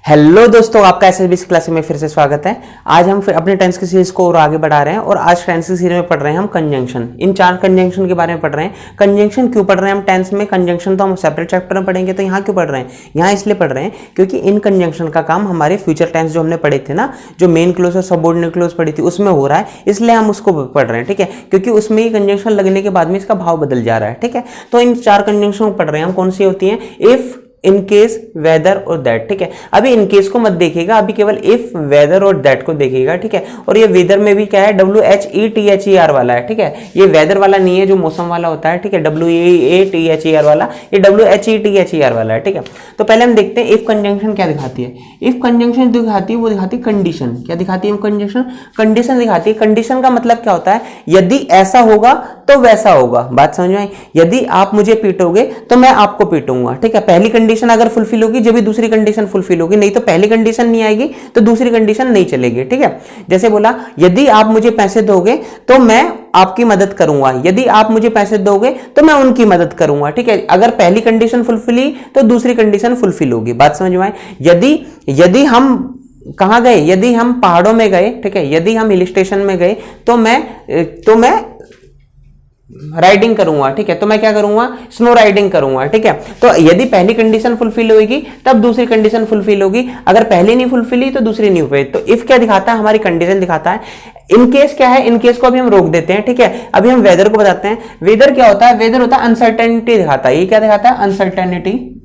Hello दोस्तों, आपका एसएसबीसी class में फिर से स्वागत है। आज हम फिर अपने टेंस की सीरीज को और आगे बढ़ा रहे हैं और आज टेंस की सीरीज में पढ़ रहे हैं हम कंजंक्शन। इन 4 कंजंक्शन के बारे में पढ़ रहे हैं। कंजंक्शन क्यों पढ़ रहे हैं हम टेंस में? कंजंक्शन तो हम सेपरेट चैप्टर में पढ़ेंगे, तो यहाँ क्यों पढ़ रहे हैं? यहाँ इसलिए पढ़ रहे हैं क्योंकि इन कंजंक्शन का काम हमारे फ्यूचर टेंस जो हमने पढ़े थे ना, जो मेन क्लोज और सबऑर्डिनेट क्लोज पढ़ी थी, उसमें हो रहा है, इसलिए हम उसको पढ़ रहे हैं। ठीक है, क्योंकि उसमें कंजंक्शन लगने के बाद में इसका भाव बदल जा रहा है। ठीक है, तो इन 4 कंजंक्शन को पढ़ रहे हैं हम। कौन सी होती है? इफ, इन केस, वेदर और दैट। ठीक है, अभी इन केस को मत देखिएगा, अभी केवल इफ, वेदर और दैट को देखिएगा। ठीक है, और ये वेदर में भी क्या है? WHETHER वाला है। ठीक है, ये वेदर वाला नहीं है जो मौसम वाला होता है। ठीक है, WEATHER वाला, ये WHETHER वाला है। ठीक है, तो पहले हम देखते हैं इफ कंजंक्शन क्या दिखाती है। इफ कंजंक्शन दिखाती है, वो दिखाती है कंडीशन। क्या दिखाती है? कंडीशन, कंडीशन दिखाती है। कंडीशन का मतलब क्या होता है? यदि ऐसा होगा तो वैसा होगा। बात समझ में आई? यदि आप मुझे पीटोगे तो मैं आपको पीटूंगा। ठीक है, पहली कंडीशन अगर फुलफिल होगी जब भी दूसरी कंडीशन फुलफिल होगी, नहीं तो पहली कंडीशन नहीं आएगी तो दूसरी कंडीशन नहीं चलेगी। ठीक है, जैसे बोला यदि आप मुझे पैसे दोगे तो मैं आपकी मदद करूंगा, यदि आप मुझे पैसे दोगे तो मैं उनकी मदद करूंगा। ठीक है, अगर पहली कंडीशन फुलफिल हुई तो दूसरी कंडीशन फुलफिल होगी। बात समझ में आई? यदि हम कहां गए? यदि हम पहाड़ों में गए, ठीक है, यदि हम हिल स्टेशन में गए तो मैं राइडिंग करूंगा। ठीक है, तो मैं क्या करूंगा? स्नो राइडिंग करूंगा। ठीक है, तो यदि पहली कंडीशन फुलफिल होगी तब दूसरी कंडीशन फुलफिल होगी, अगर पहली नहीं फुलफिल हुई तो दूसरी नहीं हुई। तो इफ क्या दिखाता है? हमारी कंडीशन दिखाता है। इन केस क्या है? इन केस को अभी हम रोक देते हैं। ठीक है, अभी हम वेदर को बताते हैं। वेदर क्या होता है? वेदर होता है अनसर्टेनिटी दिखाता है। ये क्या दिखाता है? अनसर्टेनिटी।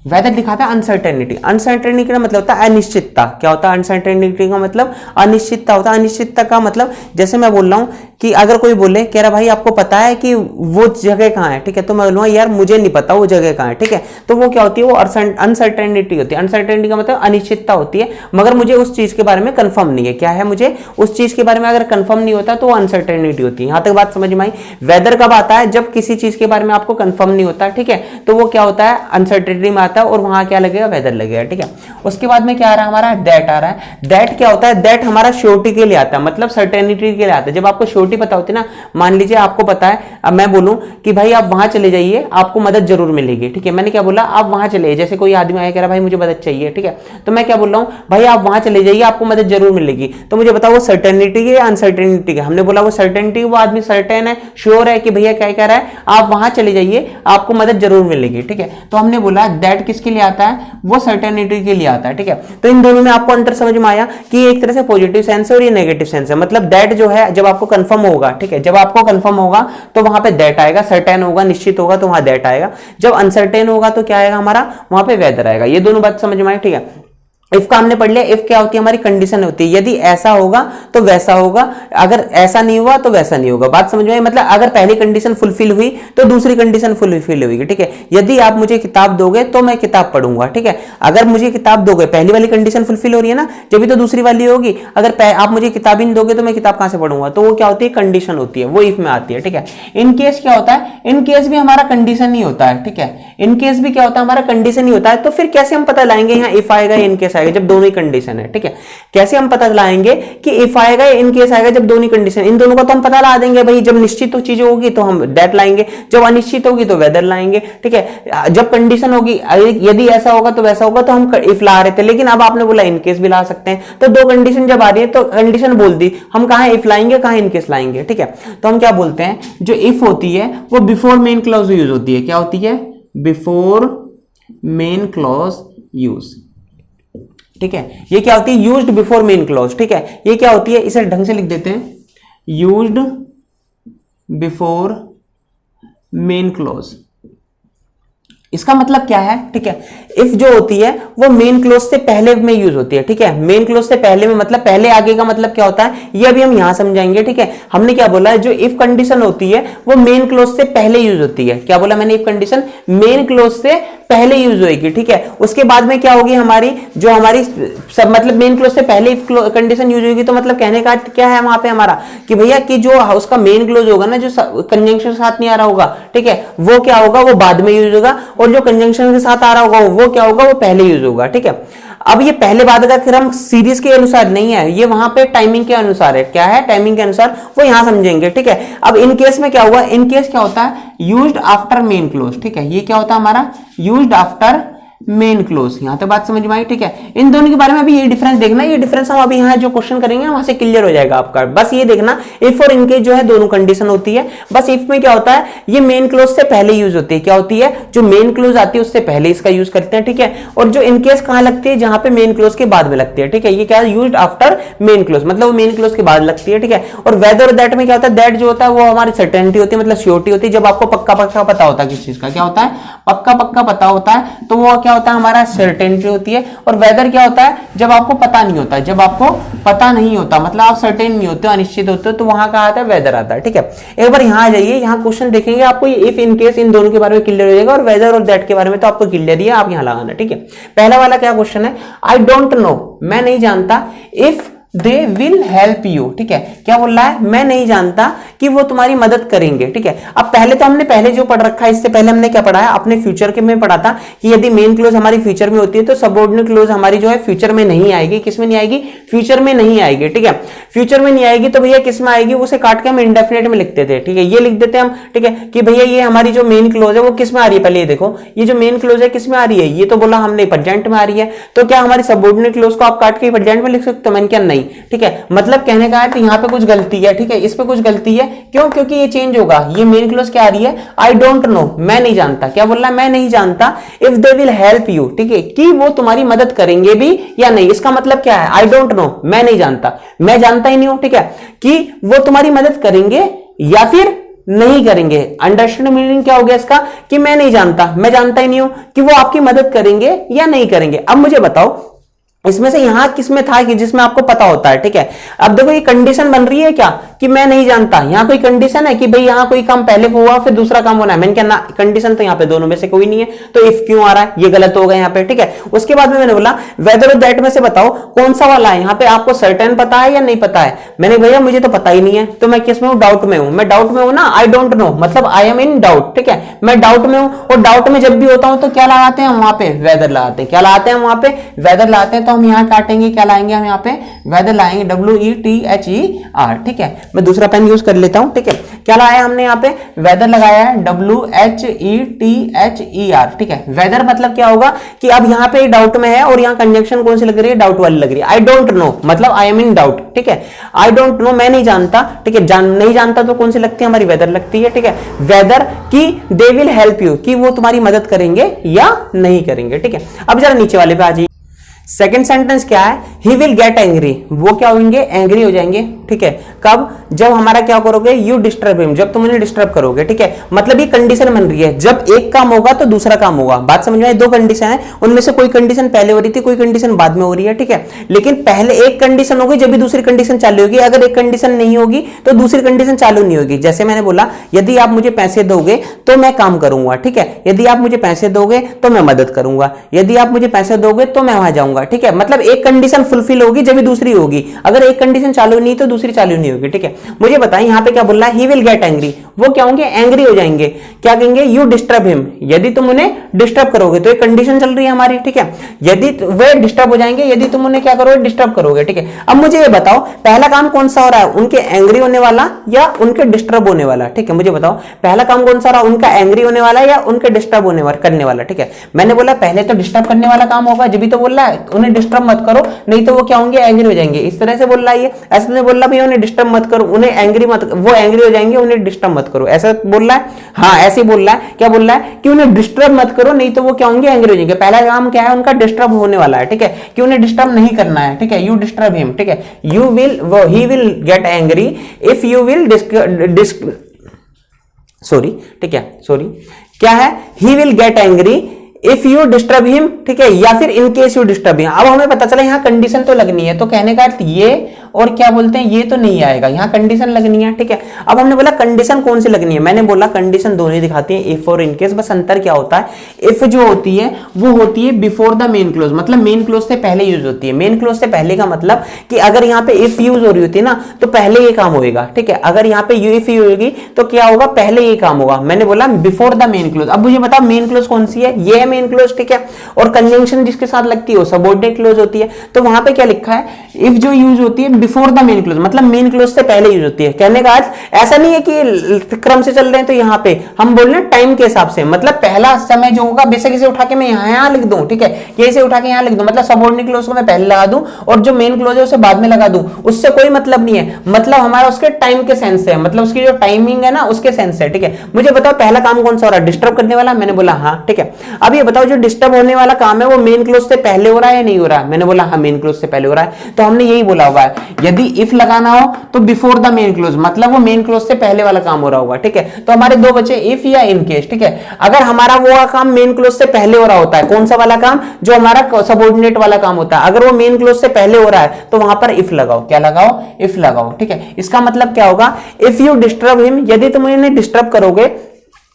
वेदर दिखाता है अनसर्टेनिटी। अनसर्टेनिटी का मतलब होता है अनिश्चितता। क्या होता है अनसर्टेनिटी का मतलब? अनिश्चितता होता है। अनिश्चितता का मतलब जैसे मैं बोल रहा हूं कि अगर कोई बोले, कह रहा भाई आपको पता है कि वो जगह कहां है? ठीक है, तो मैं बोलूंगा यार मुझे नहीं पता वो जगह कहां है। ठीक है, तो वो क्या होती है? वो अनसर्टेनिटी होती है। अनसर्टेनिटी का मतलब अनिश्चितता होती है, मगर मुझे उस चीज के बारे में कंफर्म नहीं है। क्या है? मुझे उस चीज के बारे में अगर कंफर्म नहीं होता तो वो अनसर्टेनिटी होती है। यहां तक बात समझ में आई? वेदर कब आता है? जब किसी चीज के बारे में आपको कंफर्म नहीं होता। ठीक है, तो वो क्या होता है? अनसर्टेनिटी में आता है और वहां क्या लगेगा? वेदर लगेगा। ठीक है, उसके बाद में क्या आ रहा है? हमारा दैट आ रहा है। दैट क्या होता है? दैट हमारा श्योरिटी के लिए आता है, मतलब सर्टेनिटी के लिए आता है। जब आपको श्योरिटी पता होती है ना, मान लीजिए आपको पता है, अब मैं बोलूं कि भाई आप वहां चले जाइए, आपको मदद जरूर मिलेगी। ठीक है, मैंने क्या बोला? आप वहां चले, जैसे कोई आदमी आया कह रहा भाई मुझे मदद चाहिए। ठीक है, तो मैं क्या बोल रहा हूं? भाई आप वहां चले जाइए, आपको मदद जरूर मिलेगी। तो मुझे बताओ वो सर्टेनिटी है या अनसर्टेनिटी है? हमने बोला वो सर्टेनिटी, वो आदमी सर्टेन है, श्योर है कि भैया क्या कह रहा है, आप वहां चले जाइए, आपको मदद जरूर मिलेगी। ठीक है, तो हमने बोला दैट किसके लिए आता है? वो सर्टेनिटी के लिए आता है। ठीक है, तो इन दोनों में आपको अंतर समझ में आया कि एक तरह से पॉजिटिव सेंस है और ये नेगेटिव सेंस है। मतलब दैट जो है जब आपको कंफर्म होगा, ठीक है, जब आपको कंफर्म होगा तो वहां पे दैट आएगा, सर्टेन होगा, निश्चित होगा तो वहां दैट आएगा। जब अनसर्टेन होगा तो क्या आएगा? हमारा वहां पे वेदर आएगा। ये दोनों बात समझ में आई? ठीक है, इफ का हमने पढ़ लिया। इफ क्या होती है? हमारी कंडीशन होती है, यदि ऐसा होगा तो वैसा होगा, अगर ऐसा नहीं हुआ तो वैसा नहीं होगा। बात समझ में आई? मतलब अगर पहली कंडीशन फुलफिल हुई तो दूसरी कंडीशन फुलफिल होगी। ठीक है, यदि आप मुझे किताब दोगे तो मैं किताब पढ़ूंगा। ठीक है, अगर मुझे किताब दोगे, पहली वाली कंडीशन फुलफिल हो रही है ना, जब भी तो दूसरी वाली होगी। अगर आप मुझे किताब ही नहीं दोगे तो मैं किताब कहां से पढ़ूंगा? तो वो क्या होती है? कंडीशन होती है, वो इफ में आती है। ठीक है, इन केस क्या होता है? इन केस भी हमारा कंडीशन ही होता है। ठीक है, इन केस भी क्या होता है? हमारा कंडीशन ही होता है। तो फिर कैसे हम पता लाएंगे यहाँ इफ आएगा इन केस आएगा जब दोनों ही कंडीशन है? ठीक है, कैसे हम पता लाएंगे कि इफ आएगा इन केस आएगा जब दोनों कंडीशन? इन दोनों का तो हम पता ला देंगे भाई, जब निश्चित तो चीजें होगी तो हम दैट लाएंगे, जब अनिश्चित होगी तो वेदर लाएंगे। ठीक है, जब कंडीशन होगी, यदि ऐसा होगा तो वैसा होगा, तो हम इफ ला रहे थे, लेकिन अब आपने बोला इन केस भी ला सकते हैं। तो दो कंडीशन जब आ रही है तो कंडीशन बोल दी, हम कहां इफ लाएंगे, कहां इन केस लाएंगे? ठीक है, तो हम क्या बोलते हैं? जो इफ होती है वो बिफोर मेन क्लॉज यूज होती है। क्या होती है? Before main clause use. ठीक है, ये क्या होती है? Used before main clause. ठीक है, ये क्या होती है? इसे ढंग से लिख देते हैं, यूज्ड बिफोर मेन क्लॉज। इसका मतलब क्या है? ठीक है, इफ जो होती है वो मेन क्लोज से पहले में यूज होती है। ठीक है, मेन क्लोज से पहले में मतलब पहले आगे का मतलब क्या होता है ये अभी हम यहां समझाएंगे। ठीक है, हमने क्या बोला? जो इफ कंडीशन होती है वो मेन क्लोज से पहले यूज होती है। क्या बोला मैंने? इफ कंडीशन मेन क्लोज से पहले यूज होगी। ठीक है, उसके बाद में क्या होगी? हमारी जो हमारी सब मतलब मेन क्लोज से पहले इफ कंडीशन यूज होगी, तो मतलब कहने का क्या है वहां पे हमारा कि भैया कि जो उसका मेन क्लोज होगा ना, जो कंजंक्शन साथ नहीं आ रहा होगा, ठीक है, वो क्या होगा? वो बाद में यूज होगा, और जो कंजंक्शन के साथ आ रहा होगा वो क्या होगा? वो पहले यूज होगा। ठीक है, अब ये पहले बाद का क्रम सीरीज के अनुसार नहीं है, ये वहां पे टाइमिंग के अनुसार है। क्या है? टाइमिंग के अनुसार, वो यहां समझेंगे। ठीक है, अब इन केस में क्या हुआ? इन केस क्या होता है? Used after main close. ठीक है, ये क्या होता है हमारा? Used after main close. यहां तक बात समझ में आई, ठीक है। इन दोनों के बारे में अभी ये डिफरेंस देखना, ये डिफरेंस हम अभी यहाँ जो क्वेश्चन करेंगे वहां से क्लियर हो जाएगा आपका। बस ये देखना इफ और इनके जो है दोनों कंडीशन होती है। बस इफ में क्या होता है, ये मेन क्लोज से पहले यूज होती है। क्या होती है, जो मेन क्लोज आती है उससे पहले इसका यूज करते हैं, ठीक है। और जो इनकेस कहां लगती है, जहां पे मेन क्लोज के बाद में लगती है, ठीक है। ये क्या यूज्ड आफ्टर मेन क्लोज, मतलब वो मेन क्लोज के बाद लगती है, ठीक है। और वेदर और दैट में क्या होता है, दैट जो होता है वो हमारी सर्टेनिटी होती है, मतलब श्योरिटी होती है। जब आपको पक्का पक्का पता होता है किस चीज का, क्या होता है, पक्का पक्का पता होता है, तो वो क्या होता है, हमारा सर्टेनिटी होती है। और वेदर क्या होता है, जब आपको पता नहीं होता, जब आपको पता नहीं होता, मतलब आप सर्टेन नहीं होते, अनिश्चित होते हो, तो वहां का आता है वेदर आता है, ठीक है। एक बार यहां आ जाइए, यहां क्वेश्चन देखेंगे आपको, इफ इन केस इन दोनों के बारे में क्लियर हो जाएगा, और वेदर और दैट के बारे में तो आपको क्लियर ही है, आप यहां लगाना, ठीक है। पहला वाला क्या क्वेश्चन है, आई डोंट नो, मैं नहीं जानता, if they will help you, ठीक है। क्या बोल रहा है, मैं नहीं जानता कि वो तुम्हारी मदद करेंगे, ठीक है। अब पहले तो हमने पहले जो पढ़ रखा है, इससे पहले हमने क्या पढ़ा है, अपने फ्यूचर के में पढ़ा था कि यदि मेन क्लोज हमारी फ्यूचर में होती है तो सबऑर्डिनेट क्लोज हमारी जो है फ्यूचर में नहीं आएगी। किस में नहीं आएगी, फ्यूचर में नहीं आएगी, ठीक है। फ्यूचर में नहीं आएगी तो भैया किस में आएगी, उसे काट के हम इंडेफिनेट में लिखते थे, ठीक है। ये लिख देते हम, ठीक है, कि भैया ये हमारी जो मेन क्लोज है वो किस में आ रही है, पहले ये देखो, ये जो मेन क्लोज है किस में आ रही है, ये तो बोला हमने प्रेजेंट में आ रही है, तो क्या हमारी सबऑर्डिनेट क्लोज को आप काट के प्रेजेंट में लिख सकते हो, मैंने क्या नहीं, ठीक है। मतलब कहने का है तो यहाँ पे कुछ गलती है, ठीक है, इस पे कुछ गलती है, क्यों, क्योंकि ये चेंज होगा। ये मेन क्लोज क्या आ रही है, आई डोंट नो, मैं नहीं जानता। क्या बोल रहा है, मैं नहीं जानता, if they will help you, ठीक है, कि वो तुम्हारी मदद करेंगे भी या नहीं। इसका मतलब क्या है, आई डोंट नो, मैं नहीं जानता, मैं जानता ही नहीं हूं, ठीक है, कि वो तुम्हारी मदद करेंगे या फिर नहीं करेंगे। अंडरस्टैंड मीनिंग क्या हो गया इसका, कि मैं नहीं जानता, मैं जानता ही नहीं हूं कि वो आपकी मदद करेंगे या नहीं करेंगे। अब मुझे बताओ इसमें से यहां किसमें था कि जिसमें आपको पता होता है, ठीक है। अब देखो ये कंडीशन बन रही है क्या, कि मैं नहीं जानता, यहां कोई कंडीशन है कि भाई यहां कोई काम पहले हुआ फिर दूसरा काम होना है, मैंने क्या ना, कंडीशन तो यहां पे दोनों में से कोई नहीं है, तो इफ क्यों आ रहा है, ये गलत होगा यहां पे, ठीक है। उसके बाद में मैंने बोला वेदर और दैट में से बताओ कौन सा वाला है, यहां पे आपको सर्टेन पता है या नहीं पता है। मैंने भैया मुझे तो पता ही नहीं है, तो मैं किस में हूं, डाउट में हूं। मैं डाउट में हूं ना, आई डोंट नो, मतलब आई एम इन डाउट, ठीक है, मैं डाउट में हूं। और डाउट में जब भी होता हूं तो क्या लगाते हैं वहां पे, वेदर लगाते हैं। क्या लगाते हैं वहां पे, वेदर लगाते हैं। तो हम यहां काटेंगे, क्या लाएंगे हम यहाँ पे, वेदर लाएंगे, WETHER, ठीक है। मैं दूसरा पेन यूज कर लेता हूं, ठीक है। क्या लगाया हमने यहाँ पे, वेदर लगाया है, WHETHER, ठीक है। वेदर मतलब क्या होगा कि अब यहाँ पे डाउट में है और यहाँ कंजंक्शन कौन सी लग रही है, डाउट वाली लग रही है। आई डोंट नो मतलब आई एम इन डाउट, ठीक है। आई डोंट नो मैं नहीं जानता, ठीक है। नहीं जानता तो कौन सी लगती है, हमारी वेदर लगती है, ठीक है। वेदर की दे विल हेल्प यू, कि वो तुम्हारी मदद करेंगे या नहीं करेंगे, ठीक है। अब जरा नीचे वाले पे आ जाइए। सेकेंड सेंटेंस क्या है, ही विल गेट एंग्री, वो क्या होंगे, एंग्री हो जाएंगे, ठीक है। कब, जब हमारा क्या करोगे, यू डिस्टर्ब हिम, जब तुम उन्हें डिस्टर्ब करोगे, ठीक है। मतलब ये कंडीशन बन रही है, जब एक काम होगा तो दूसरा काम होगा। बात समझ में आई, दो कंडीशन है, उनमें से कोई कंडीशन पहले हो रही थी, कोई कंडीशन बाद में हो रही है, ठीक है। लेकिन पहले एक कंडीशन होगी जब भी दूसरी कंडीशन चालू होगी, अगर एक कंडीशन नहीं होगी तो दूसरी कंडीशन चालू नहीं होगी। जैसे मैंने बोला, यदि आप मुझे पैसे दोगे तो मैं काम करूंगा, ठीक है। यदि आप मुझे पैसे दोगे तो मैं मदद करूंगा, यदि आप मुझे पैसे दोगे तो मैं वहां जाऊंगा, ठीक है। मतलब एक कंडीशन फुलफिल होगी जब भी दूसरी होगी, अगर एक कंडीशन चालू नहीं तो दूसरी चालू नहीं होगी, ठीक है। मुझे बताएं यहाँ पे क्या बोल रहा है, ही विल गेट एंग्री, वो क्या होंगे, एंग्री हो जाएंगे। क्या कहेंगे, यू डिस्टर्ब हिम, यदि तुम उन्हें डिस्टर्ब करोगे, तो एक कंडीशन चल रही है हमारी, ठीक है। यदि वे डिस्टर्ब हो जाएंगे, यदि तुम उन्हें क्या करोगे, डिस्टर्ब करोगे, ठीक है। अब मुझे ये बताओ पहला काम कौन सा हो रहा है, उनके एंग्री होने वाला या उनके डिस्टर्ब होने वाला, ठीक है। मुझे बताओ पहला काम कौन सा रहा, उनका एंग्री होने वाला या उनके डिस्टर्ब होने वाला, करने वाला, ठीक है। मैंने बोला पहले तो डिस्टर्ब करने वाला काम होगा, जब भी तो बोल रहा है उन्हें डिस्टर्ब मत करो, नहीं तो वो क्या होंगे, एंग्री हो जाएंगे। इस तरह से बोल रहा है, ऐसे नहीं बोल रहा भैया उन्हें डिस्टर्ब मत करो, उन्हें एंग्री मत, वो एंग्री हो जाएंगे, उन्हें डिस्टर्ब मत करो, ऐसा बोल रहा है। हाँ ऐसे बोल रहा है, क्या बोल रहा है कि उन्हें डिस्टर्ब मत करो, नहीं तो वो क्या होंगे, एंग्री हो जाएंगे। पहला काम क्या है, उनका डिस्टर्ब होने वाला है, ठीक है, कि उन्हें डिस्टर्ब नहीं करना है, ठीक है। यू डिस्टर्ब हिम, ठीक है। You will, he will get angry if you will sorry, ठीक है, सॉरी, क्या है, he will get angry if you disturb him, ठीक है, या फिर in case you disturb him. अब हमें पता चला यहाँ कंडीशन तो लगनी है, तो कहने का अर्थ ये और क्या बोलते हैं, ये तो नहीं आएगा, यहाँ कंडीशन लगनी है, ठीक है। अब हमने बोला कंडीशन कौन सी लगनी है, मैंने बोला कंडीशन दोनों ही दिखाती है, इफ और इन केस। बस अंतर क्या होता है, इफ जो होती है वो होती है बिफोर द मेन क्लोज, मतलब मेन क्लोज से पहले यूज होती है। मेन क्लोज से पहले का मतलब कि अगर यहाँ पे इफ यूज हो रही होती है ना, तो पहले ये काम होगा, ठीक है। अगर यहाँ पे यू इफ यूज होगी तो क्या होगा, पहले ये काम होगा। मैंने बोला बिफोर द मेन क्लोज। अब मुझे बताओ मेन क्लोज कौन सी है, ये है मेन क्लोज, ठीक है। और कंजंक्शन जिसके साथ लगती है वो सबऑर्डिनेट क्लोज होती है। तो वहां पे क्या लिखा है, इफ जो यूज होती है बिफोर द मेन क्लोज, मतलब मेन क्लोज से पहले यूज होती है। कहने का आज ऐसा नहीं है कि क्रम से चल रहे हैं तो यहाँ पे हम बोल रहे हैं टाइम के हिसाब से, मतलब पहला समय जो होगा बेशक इसे उठा के मैं यहाँ लिख दूं, ठीक है, ये इसे उठा के यहाँ लिख दूं, मतलब सबऑर्डिनेट क्लोज को मैं पहले लगा दूं और जो मेन क्लोज है उसे बाद में लगा दूं, उससे कोई मतलब नहीं है। मतलब हमारा उसके टाइम के सेंस है, मतलब उसकी जो टाइमिंग है ना उसके सेंस है, ठीक है। मुझे बताओ पहला काम कौन सा हो रहा है, डिस्टर्ब करने वाला, मैंने बोला हाँ, ठीक है। अब ये बताओ जो डिस्टर्ब होने वाला काम है वो मेन क्लोज से पहले हो रहा है या नहीं हो रहा है, मैंने बोला हाँ मेन क्लोज से पहले हो रहा है। तो हमने यही बोला हुआ है यदि इफ लगाना हो तो बिफोर द मेन क्लोज, मतलब वो मेन क्लोज से पहले वाला काम हो रहा होगा, ठीक है। तो हमारे दो बचे इफ या इन केस, ठीक है। अगर हमारा वो काम मेन क्लोज से पहले हो रहा होता है, कौन सा वाला काम, जो हमारा सबऑर्डिनेट वाला काम होता है, अगर वो मेन क्लोज से पहले हो रहा है तो वहां पर इफ लगाओ, क्या लगाओ, इफ लगाओ, ठीक है। इसका मतलब क्या होगा, इफ यू डिस्टर्ब हिम, यदि तुम इन्हें डिस्टर्ब करोगे,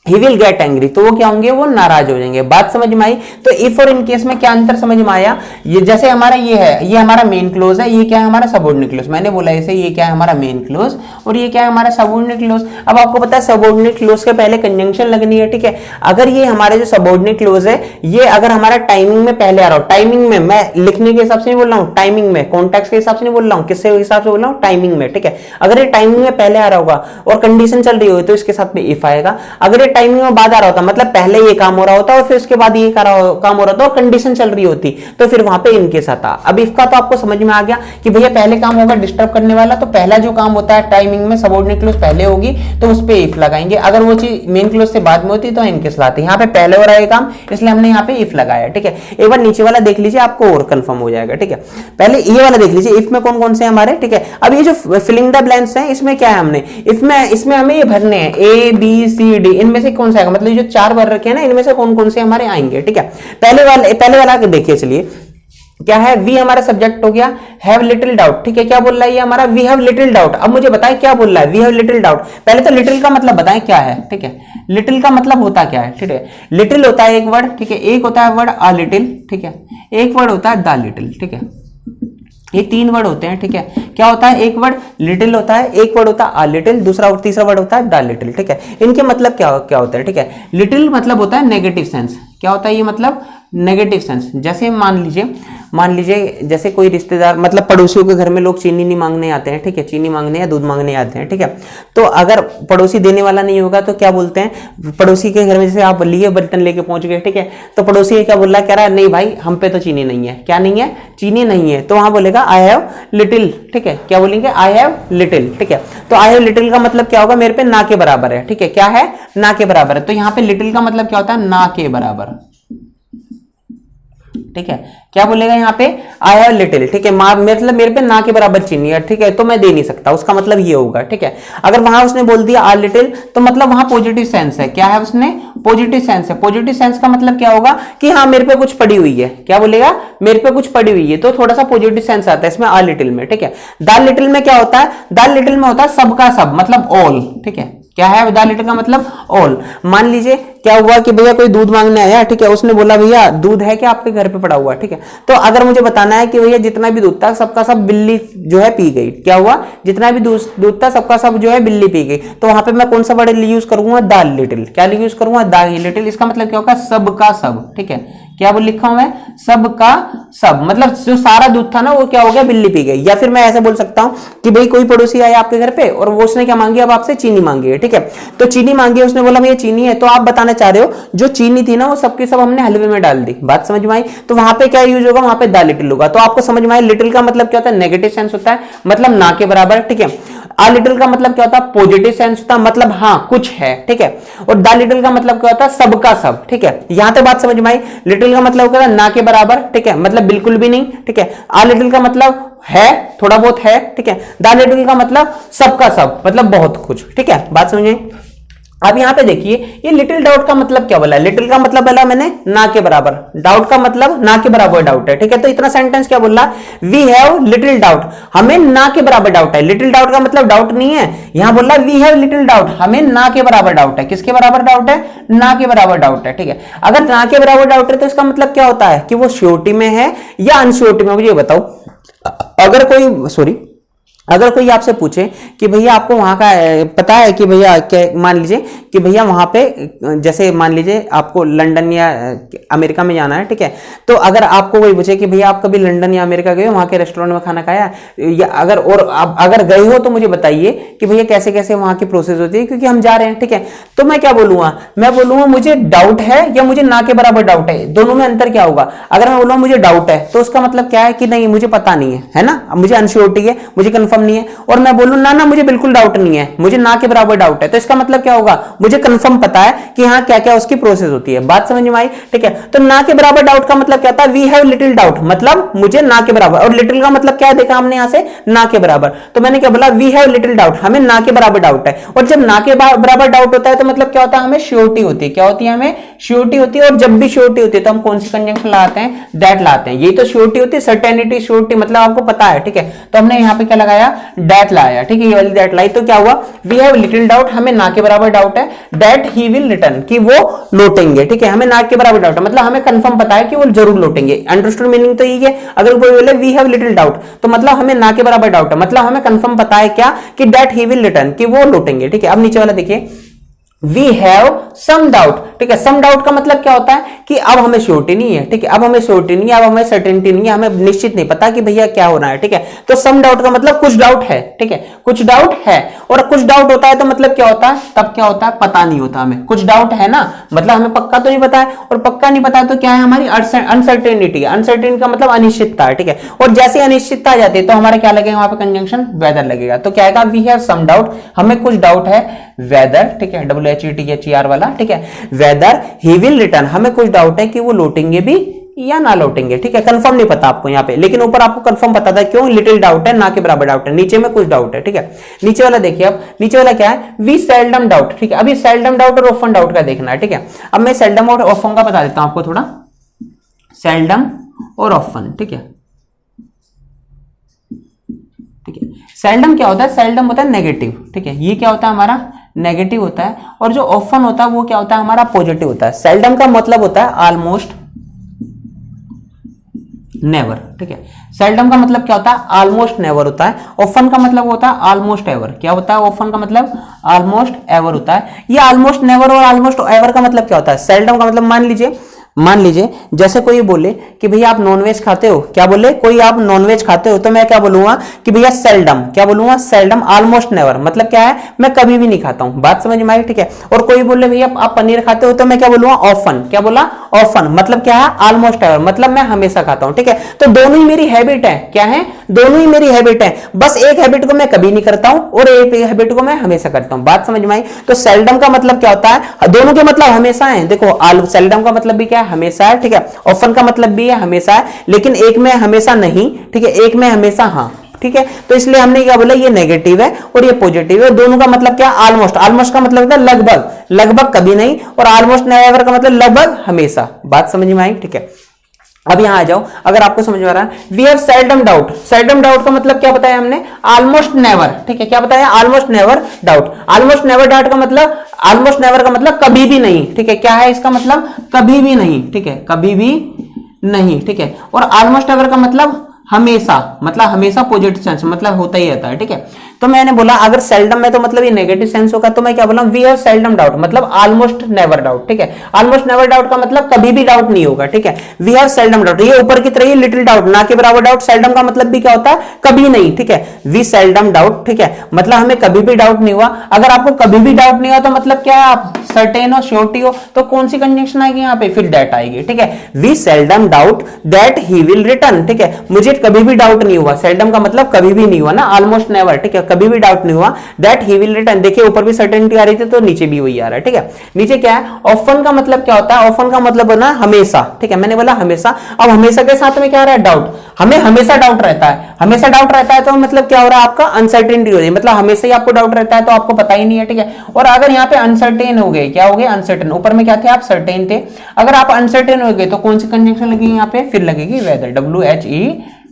He will get angry, तो वो क्या होंगे, वो नाराज हो जाएंगे। बात समझ में आई। तो इफ और इन केस में क्या अंतर समझ में आया, ये जैसे हमारा ये है, ये हमारा मेन क्लोज है, ये क्या है हमारा सबऑर्डिनेट क्लोज, मैंने बोला इसे, ये क्या है हमारा मेन क्लोज और ये क्या है हमारा सबऑर्डिनेट क्लोज। अब आपको पता है सबऑर्डिनेट क्लोज के पहले कंजंक्शन लगनी है, ठीक है। अगर ये हमारे जो सबऑर्डिनेट क्लोज है ये अगर हमारा टाइमिंग में पहले आ रहा हो, टाइमिंग में मैं लिखने के हिसाब से नहीं बोल रहा हूँ, टाइमिंग में कॉन्टेक्स्ट के हिसाब से नहीं बोल रहा हूँ, किससे हिसाब से बोल रहा हूँ, टाइमिंग में, ठीक है। अगर ये टाइमिंग में पहले आ रहा होगा और कंडीशन चल रही होगी तो इसके साथ में इफ आएगा। अगर ये टाइमिंग में बाद आ रहा, मतलब पहले ये काम हो रहा होता और फिर उसके बाद ये काम हो रहा था और कंडीशन चल रही होती तो फिर वहां पे इनकेस आता। अब इसका तो आपको समझ में आ गया कि भैया पहले काम होगा डिस्टर्ब करने वाला, तो पहला जो काम होता है टाइमिंग में सबऑर्डिनेट क्लोज पहले होगी तो उस पे इफ लगाएंगे, अगर वो चीज मेन क्लोज से बाद में होती तो इनकेस लाते। यहाँ पे पहले हो रहा है काम इसलिए हमने यहाँ पे इफ लगाया, ठीक है। एक बार नीचे वाला देख लीजिए आपको और कंफर्म हो जाएगा, ठीक है। पहले ये वाला देख लीजिए इफ में कौन कौन से हमारे, ठीक है। अब ये जो फिलिंग द ब्लैंक्स है इसमें क्या है, हमने इसमें हमें ये भरने हैं ए बी सी डी, इनमें से कौन सा आएगा, मतलब जो चार भर रखे हैं ना इनमें से कौन कौन से हमारे आएंगे, ठीक है। पहले वाला देखिए, चलिए क्या है, वी हमारा सब्जेक्ट हो गया, हैव लिटिल डाउट, ठीक है। क्या बोल रहा है ये हमारा, वी हैव लिटिल डाउट। अब मुझे बताएं क्या बोल रहा है, वी हैव लिटिल डाउट। पहले तो लिटिल का मतलब बताएं क्या है, ठीक है। लिटिल का मतलब होता क्या है, ठीक है। लिटिल होता है एक वर्ड, ठीक है, एक होता है वर्ड अ लिटिल, ठीक है, एक वर्ड होता है द लिटिल, ठीक है। ये तीन वर्ड होते हैं, ठीक है। क्या होता है, एक वर्ड लिटिल होता है, एक वर्ड होता है अ लिटिल, दूसरा और तीसरा वर्ड होता है द लिटिल, ठीक है। इनके मतलब क्या होता है, ठीक है। लिटिल मतलब होता है नेगेटिव सेंस, क्या होता है ये मतलब नेगेटिव सेंस। जैसे मान लीजिए जैसे कोई रिश्तेदार, मतलब पड़ोसियों के घर में लोग चीनी नहीं मांगने आते हैं, ठीक है, चीनी मांगने या दूध मांगने आते हैं, ठीक है। तो अगर पड़ोसी देने वाला नहीं होगा तो क्या बोलते हैं, पड़ोसी के घर में जैसे आप लिए बर्तन लेके पहुंच गए, ठीक है, तो पड़ोसी क्या बोल रहा है, कह रहा है नहीं भाई हम पे तो चीनी नहीं है, क्या नहीं है, चीनी नहीं है, तो वहां बोलेगा आई हैव लिटिल, ठीक है। क्या बोलेंगे, आई हैव लिटिल, ठीक है। तो आई हैव लिटिल का मतलब क्या होगा, मेरे पे ना के बराबर है, ठीक है। क्या है, ना के बराबर है। तो यहाँ पे लिटिल का मतलब क्या होता है, ना के बराबर, ठीक है। क्या बोलेगा यहाँ पे, आई हैव लिटिल, ठीक है, मतलब मेरे पे ना के बराबर चीनी है, ठीक है, तो मैं दे नहीं सकता, उसका मतलब ये होगा, ठीक है। अगर वहां उसने बोल दिया आ लिटिल तो मतलब वहां पॉजिटिव सेंस है, क्या है उसने, पॉजिटिव सेंस है। पॉजिटिव सेंस का मतलब क्या होगा कि हाँ मेरे पे कुछ पड़ी हुई है, क्या बोलेगा, मेरे पे कुछ पड़ी हुई है, तो थोड़ा सा पॉजिटिव सेंस आता है इसमें आ लिटिल में, ठीक है। द लिटिल में क्या होता है, द लिटिल में होता है सबका सब, मतलब ऑल, ठीक है। क्या है द लिटिल का मतलब ऑल। मान लीजिए क्या हुआ कि भैया कोई दूध मांगने आया, ठीक है, उसने बोला भैया दूध है क्या आपके घर पे पड़ा हुआ, ठीक है। तो अगर मुझे बताना है कि भैया जितना भी दूध था सबका सब बिल्ली जो है पी गई, क्या हुआ, जितना भी दूध था सबका सब जो है बिल्ली पी गई, तो वहां पे मैं कौन सा वर्ड यूज करूंगा, द लिटिल। क्या यूज करूंगा, द लिटिल। इसका मतलब क्या होगा, सबका सब, ठीक है। क्या बोल लिखा हूं मैं, सबका सब, मतलब जो सारा दूध था ना वो क्या हो गया, बिल्ली पी गई। या फिर मैं ऐसे बोल सकता हूं कि भाई कोई पड़ोसी आया आपके घर पे और वो उसने क्या मांगी, अब आपसे चीनी मांगी है, ठीक है। तो चीनी मांगी है, उसने बोला भैया चीनी है, तो आप बताना चाह रहे हो जो चीनी थी ना वो सबके सब हमने हलवे में डाल दी। बात समझ में आई। तो वहां पे क्या यूज होगा, वहां पे द लिटिल होगा। तो आपको समझ में आया लिटिल का मतलब क्या होता है, नेगेटिव सेंस होता है, मतलब ना के बराबर, ठीक है। आ लिटिल का मतलब क्या होता है, पॉजिटिव सेंस होता है, मतलब हाँ कुछ है, ठीक है। और द लिटिल का मतलब क्या होता है, सबका सब, ठीक है। यहां तक बात समझ में आई। लिटिल का मतलब क्या है, ना के बराबर, ठीक है, मतलब बिल्कुल भी नहीं, ठीक है। आ लिटिल का मतलब है, थोड़ा बहुत है, ठीक है। द लिटिल का मतलब सबका सब, मतलब बहुत कुछ, ठीक है। बात समझिए। अब यहां पे देखिए ये लिटिल डाउट का मतलब क्या बोला, लिटिल का मतलब बोला मैंने ना के बराबर, डाउट का मतलब ना के बराबर डाउट है, ठीक है। तो इतना सेंटेंस क्या बोला, वी हैव लिटिल डाउट, हमें ना के बराबर डाउट है। लिटिल डाउट का मतलब डाउट नहीं है, यहां बोला वी हैव लिटिल डाउट, हमें ना के बराबर डाउट है। किसके बराबर डाउट है, ना के बराबर डाउट है, ठीक है। अगर ना के बराबर डाउट है तो इसका मतलब क्या होता है कि वो श्योरिटी में है या अनश्योरिटी में, मुझे बताओ। अगर कोई आपसे पूछे कि भैया आपको वहां का पता है कि भैया क्या, मान लीजिए कि भैया वहां पे जैसे मान लीजिए आपको लंदन या अमेरिका में जाना है, ठीक है, तो अगर आपको कोई पूछे कि भैया आप कभी लंदन या अमेरिका गए हो, वहां के रेस्टोरेंट में खाना खाया, या अगर और आप अगर गए हो तो मुझे बताइए कि भैया कैसे कैसे वहां की प्रोसेस होती है, क्योंकि हम जा रहे हैं, ठीक है। तो मैं क्या बोलूंगा, मैं बोलूंगा मुझे डाउट है या मुझे ना के बराबर डाउट है, दोनों में अंतर क्या होगा। अगर मैं बोलूंगा मुझे डाउट है तो उसका मतलब क्या है कि नहीं मुझे पता नहीं है ना, मुझे अनश्योरिटी है, मुझे कंफर्म नहीं है। और मैं बोलूं ना ना मुझे बिल्कुल डाउट नहीं है, मुझे ना के बराबर डाउट है, तो इसका मतलब क्या होगा, मुझे कंफर्म पता है कि हाँ क्या क्या उसकी प्रोसेस होती है। बात समझ में आई, ठीक है। तो ना के बराबर डाउट का मतलब क्या होता है, वी हैव लिटिल डाउट, मतलब मुझे ना के बराबर, और लिटिल का मतलब क्या है देखा हमने यहां से, ना के बराबर। तो मैंने क्या बोला, वी हैव लिटिल डाउट, हमें ना के बराबर डाउट है। और जब ना के बराबर डाउट होता है तो मतलब क्या होता है, हमें श्योरिटी होती है। क्या होती है, हमें श्योरिटी होती है। और जब भी श्योरिटी होती है तो हम कौन सी कंजंक्शन लाते हैं, दैट लाते हैं। यही तो श्योरिटी होती है, सर्टेनिटी श्योरिटी, मतलब आपको पता है, ठीक है। तो हमने यहाँ पे क्या लगाया, दैट लाया, ठीक है, ये वाली दैट लाई। तो क्या हुआ, वी हैव लिटिल डाउट, हमें ना के बराबर डाउट है, दैट ही विल रिटर्न, कि वो लौटेंगे, ठीक है। हमें ना के बराबर डाउट है, मतलब हमें कंफर्म पता है कि वो जरूर लौटेंगे। अंडरस्टूड मीनिंग तो यही है। अगर कोई बोले वी हैव लिटिल डाउट, तो मतलब हमें ना के बराबर डाउट है, मतलब हमें कंफर्म पता है क्या, कि दैट ही विल रिटर्न, कि वो लौटेंगे, ठीक है। अब नीचे वाला देखिए, वी हैव सम डाउट, ठीक है। सम डाउट का मतलब क्या होता है कि अब हमें श्योरिटी नहीं है, ठीक है, अब हमें श्योरिटी नहीं है, अब हमें सर्टेनिटी नहीं है, हमें निश्चित नहीं पता कि भैया क्या होना है, ठीक है। तो सम डाउट का मतलब कुछ डाउट है, ठीक है, कुछ डाउट है। और कुछ डाउट होता है तो मतलब क्या होता है, तब क्या होता है, पता नहीं होता हमें। कुछ डाउट है ना, मतलब हमें पक्का तो नहीं पता है, और पक्का नहीं पता है तो क्या है, हमारी अनसर्टेनिटी। अनसर्टेनिटी का मतलब अनिश्चितता है, ठीक है। और जैसे अनिश्चितता आ जाती है तो हमारा क्या लगेगा, वहां पे कंजंक्शन वेदर लगेगा। तो क्या आएगा, वी हैव सम डाउट, हमें कुछ डाउट है, वेदर, ठीक है, WHETHER वाला, ठीक है, वेदर ही विल रिटर्न, हमें कुछ डाउट है कि वो लौटेंगे भी या ना लौटेंगे, ठीक है। कंफर्म नहीं पता आपको यहाँ पे, लेकिन ऊपर आपको कंफर्म पता था, क्यों, लिटिल डाउट है, ना के बराबर डाउट है, नीचे में कुछ डाउट है, ठीक है। नीचे वाला देखिए, अब नीचे वाला क्या है, वी सेल्डम डाउट, ठीक है। अभी सेल्डम डाउट और ऑफन डाउट का देखना है, ठीक है। अब मैं सेल्डम और ऑफन का बता देता हूं आपको थोड़ा, सेल्डम और ऑफन, ठीक है, ठीक है। सेल्डम क्या होता है, सेल्डम होता है नेगेटिव, ठीक है, ये क्या होता है हमारा नेगेटिव होता है। और जो ऑफन होता है वो क्या होता है, हमारा पॉजिटिव होता है। सेल्डम का मतलब होता है ऑलमोस्ट नेवर, ठीक है। सेल्डम का मतलब क्या होता है, ऑलमोस्ट नेवर होता है। ऑफन का मतलब होता है ऑलमोस्ट एवर। क्या होता है ऑफन का मतलब, ऑलमोस्ट एवर होता है। ये ऑलमोस्ट नेवर और ऑलमोस्ट एवर का मतलब क्या होता है, सेल्डम का मतलब मान लीजिए जैसे कोई बोले कि भैया आप नॉनवेज खाते हो, क्या बोले, कोई आप नॉनवेज खाते हो, तो मैं क्या बोलूंगा कि भैया सेल्डम, क्या बोलूंगा, सेल्डम, ऑलमोस्ट नेवर, मतलब क्या है, मैं कभी भी नहीं खाता हूं। बात समझ में आई, ठीक है। और कोई बोले भैया आप पनीर खाते हो, तो मैं क्या बोलूंगा, ऑफन, क्या बोला, ऑफन, मतलब क्या है, ऑलमोस्ट एवर, मतलब मैं हमेशा खाता हूं, ठीक है। तो दोनों ही मेरी हैबिट है, क्या है, दोनों ही मेरी हैबिट है, बस एक हैबिट को मैं कभी नहीं करता हूं और एक हैबिट को मैं हमेशा करता हूं। बात समझ में आई। तो सेल्डम का मतलब क्या होता है, दोनों के मतलब हमेशा है। देखो सेल्डम का मतलब भी क्या है, हमेशा है, ठीक है। ऑफन का मतलब भी है हमेशा है, लेकिन एक में हमेशा नहीं, ठीक है, एक में हमेशा हाँ, ठीक है। तो इसलिए हमने क्या बोला, ये नेगेटिव है और ये पॉजिटिव है। दोनों का मतलब क्या, ऑलमोस्ट, ऑलमोस्ट का मतलब होता है लगभग, लगभग कभी नहीं, और ऑलमोस्ट नेवर का मतलब लगभग हमेशा। बात समझ में आई, ठीक है। अब यहां आ जाओ, अगर आपको समझ में आ रहा है, we have seldom doubt. Seldom doubt का मतलब क्या बताया हमने, ऑलमोस्ट नेवर, ठीक है। क्या बताया, almost never doubt. Almost never doubt का मतलब, ऑलमोस्ट नेवर का मतलब कभी भी नहीं, ठीक है। क्या है इसका मतलब, कभी भी नहीं, ठीक है, कभी भी नहीं, ठीक है। और ऑलमोस्ट नेवर का मतलब हमेशा, मतलब हमेशा पॉजिटिव सेंस, मतलब होता ही रहता है, ठीक है। तो मैंने बोला अगर सेल्डम में तो मतलब ये नेगेटिव सेंस होगा, तो मैं क्या बोला, वी हैव सेल्डम डाउट, मतलब ऑलमोस्ट नेवर डाउट, ठीक है। ऑलमोस्ट नेवर डाउट का मतलब कभी भी डाउट नहीं होगा, ठीक है। वी हैव सेल्डम डाउट, ये ऊपर की तरह लिटिल डाउट, ना के बराबर डाउट। सेल्डम का मतलब भी क्या होता है, कभी नहीं, ठीक है। वी सेल्डम डाउट, ठीक है, मतलब हमें कभी भी डाउट नहीं हुआ। अगर आपको कभी भी डाउट नहीं हुआ तो मतलब क्या है, आप सर्टेन हो, श्योरिटी हो, तो कौन सी कंजंक्शन आएगी यहाँ पे, फिर दैट आएगी, ठीक है। We seldom doubt that he will return, ठीक है। मुझे कभी भी डाउट नहीं हुआ, सेल्डम का मतलब कभी भी नहीं हुआ ना, ऑलमोस्ट नेवर, ठीक है, कभी भी डाउट नहीं हुआ, दैट ही विल रिटर्न। देखिए ऊपर भी सर्टेनिटी आ रही थी तो नीचे भी वही आ रहा है, ठीक है। नीचे क्या है, ऑफन का मतलब क्या होता है, ऑफन का मतलब होना हमेशा, ठीक है, मैंने बोला हमेशा। अब हमेशा के साथ में क्या आ रहा है, डाउट, हमें हमेशा डाउट रहता है, हमेशा डाउट रहता है, तो मतलब क्या हो रहा है, आपका अनसर्टेनिटी हो रही है, मतलब हमेशा ही आपको डाउट रहता है तो आपको पता ही नहीं है, ठीक है। और अगर यहाँ पे अनसर्टेन हो गए, क्या हो गए, अनसर्टेन, ऊपर में क्या थे आप, सर्टेन थे। अगर आप अनसर्टेन हो गए तो कौन सी कंजंक्शन लगेगी यहाँ पे, फिर लगेगी वेदर,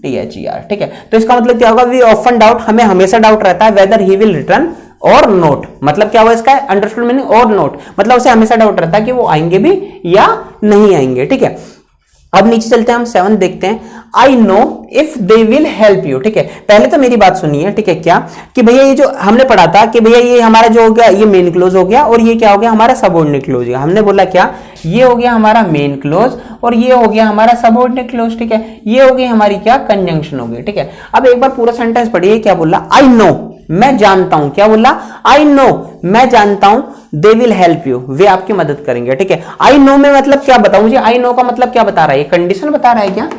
WHETHER, ठीक है। तो इसका मतलब क्या होगा, वी ऑफन डाउट, हमें हमेशा डाउट रहता है, वेदर ही विल रिटर्न और नोट, मतलब क्या हुआ इसका, अंडरस्टूड मीनिंग, और नोट मतलब उसे हमेशा डाउट रहता है कि वो आएंगे भी या नहीं आएंगे, ठीक है। अब नीचे चलते हैं हम 7 देखते हैं। I know if they will help you. ठीक है, पहले तो मेरी बात सुनिए। ठीक है, क्या कि भैया ये जो हमने पढ़ा था कि भैया ये हमारा जो हो गया ये मेन क्लोज हो गया और ये क्या हो गया हमारा सबऑर्डिनेट क्लोज हो गया। हमने बोला क्या, ये हो गया हमारा मेन क्लोज और ये हो गया हमारा सबऑर्डिनेट क्लोज। ठीक है, ये हो गई हमारी क्या कंजंक्शन हो गई। ठीक है, अब एक बार पूरा सेंटेंस पढ़िए। क्या बोला, आई नो, मैं जानता हूं। क्या बोला, आई नो, मैं जानता हूं, दे विल हेल्प यू, वे आपकी मदद करेंगे। ठीक है, आई नो में मतलब क्या बताऊं मुझे, आई नो का मतलब क्या बता रहा है, कंडीशन बता रहा है क्या।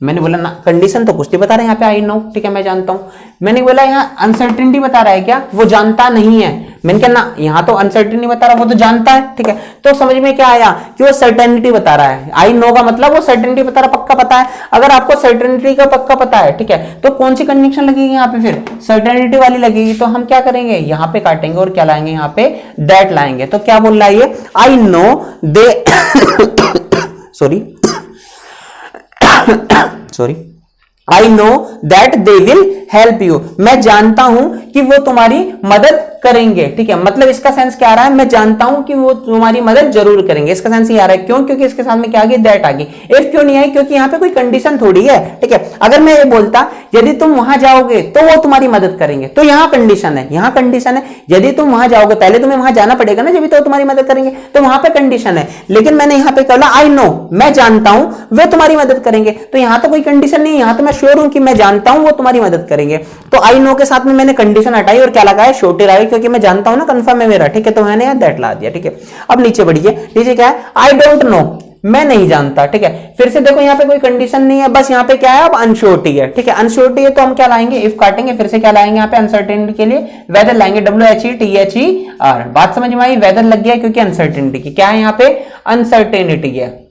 मैंने बोला ना, कंडीशन तो कुछ नहीं बता रहा है यहाँ पे, आई नो। ठीक है, मैं जानता हूं। मैंने बोला यहाँ अनसर्टेनिटी बता रहा है क्या, वो जानता नहीं है। मैंने कहा ना, यहाँ तो अनसर्टेनिटी बता रहा है, वो तो जानता है। ठीक है, तो समझ में क्या आया कि वो सर्टेनिटी बता रहा है। आई नो का मतलब वो सर्टेनिटी बता रहा है, पक्का पता है। अगर आपको सर्टेनिटी का पक्का पता है, ठीक है, तो कौन सी कंजंक्शन लगेगी यहाँ पे, फिर सर्टेनिटी वाली लगेगी। तो हम क्या करेंगे, यहाँ पे काटेंगे और क्या लाएंगे, यहाँ पे दैट लाएंगे। तो क्या बोल रहा है ये, I know they sorry I know that they will help you, मैं जानता हूं कि वो तुम्हारी मदद करेंगे। ठीक है, मतलब इसका सेंस क्या आ रहा है, मैं जानता हूं कि वो तुम्हारी मदद जरूर करेंगे। इसका सेंस ये आ रहा है, क्यों, क्योंकि इसके साथ में क्या आ गई, दैट आ गई। इफ क्यों नहीं आई, क्योंकि यहाँ पे कोई कंडीशन थोड़ी है। ठीक है, अगर मैं ये बोलता यदि तुम वहां जाओगे तो वो तुम्हारी मदद करेंगे, तो यहाँ कंडीशन है, यहाँ कंडीशन है यदि तुम वहां जाओगे, पहले तुम्हें वहां जाना पड़ेगा ना, जब तो तुम्हारी मदद करेंगे, तो वहां पे कंडीशन है। लेकिन मैंने यहाँ पे बोला आई नो, मैं जानता हूं वे तुम्हारी मदद करेंगे, तो यहाँ तो कोई कंडीशन नहीं है, यहाँ तो मैं श्योर हूं कि मैं जानता हूं वो तुम्हारी मदद करेंगे। तो आई नो के साथ में मैंने कंडीशन हटाई और क्या लगाया, शॉर्टी लगाई, क्योंकि मैं जानता हूं ना, कंफर्म है मेरा। ठीक है, तो मैंने यहाँ दैट ला दिया। ठीक है, अब नीचे बढ़िए, नीचे क्या है, आई डोंट नो, मैं नहीं जानता। ठीक है, फिर से देखो यहाँ पे कोई कंडीशन नहीं है, बस यहाँ पे क्या है, अब अनश्योरिटी है। ठीक है, अनश्योरिटी है तो हम क्या लाएंगे, इफ काटेंगे, फिर से क्या लाएंगे यहाँ पे, अनसर्टेनिटी के लिए वेदर लाएंगे, WHETHER। बात समझ में आई, वेदर लग गया क्योंकि अनसर्टेनिटी की क्या है, यहाँ पे अनसर्टेनिटी है,